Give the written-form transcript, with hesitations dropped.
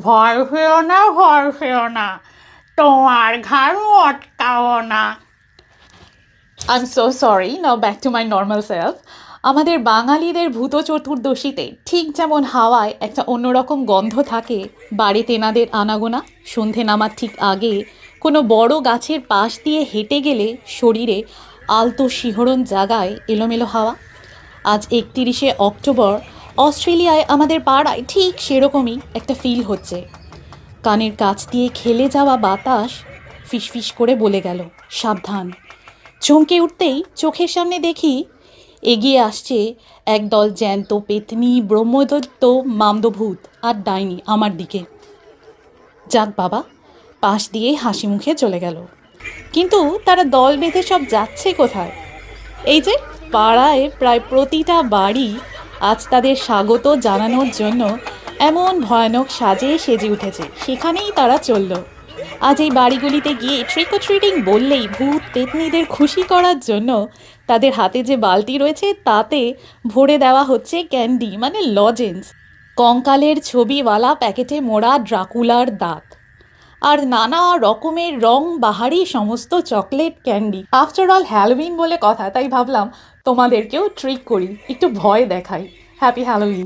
ভয় পেও না, ভয় পেও না, তোমার ঘাড় আটকাও না। I am so sorry, now back to my normal self. আমাদের বাঙালিদের ভূত চতুর্দশীতে ঠিক যেমন হাওয়ায় একটা অন্যরকম গন্ধ থাকে, বাড়ি তেনাদের আনাগোনা সন্ধে নামার ঠিক আগে কোনো বড় গাছের পাশ দিয়ে হেঁটে গেলে শরীরে আলতো শিহরণ জাগায় এলোমেলো হাওয়া। আজ 31শে অক্টোবর অস্ট্রেলিয়ায় আমাদের পাড়ায় ঠিক সেরকমই একটা ফিল হচ্ছে। কানের কাছ দিয়ে খেলে যাওয়া বাতাস ফিসফিস করে বলে গেল, সাবধান। চমকে উঠতেই চোখের সামনে দেখি এগিয়ে আসছে একদল জ্যান্ত পেতনি, ব্রহ্মদত্ত, মামদভূত আর ডাইনি আমার দিকে। যাক বাবা, পাশ দিয়ে হাসি মুখে চলে গেল। কিন্তু তারা দল বেঁধে সব যাচ্ছে কোথায়? এই যে পাড়ায় প্রায় প্রতিটা বাড়ি আজ তাদের স্বাগত জানানোর জন্য এমন ভয়ানক সাজে সেজে উঠেছে, সেখানেই তারা চলল। আজ এই বাড়িগুলিতে গিয়ে ট্রিক ও ট্রিটিং বললেই ভূত পেতনিদের খুশি করার জন্য তাদের হাতে যে বালতি রয়েছে তাতে ভরে দেওয়া হচ্ছে ক্যান্ডি, মানে লজেন্স, কঙ্কালের ছবিওয়ালা প্যাকেটে মোড়া ড্রাকুলার দাঁত, আর নানা রকমের রং বাহারি সমস্ত chocolate candy. After all Halloween বলে কথা, তাই ভাবলাম তোমাদেরকেও ট্রিক করি, একটু ভয় দেখাই। Happy Halloween.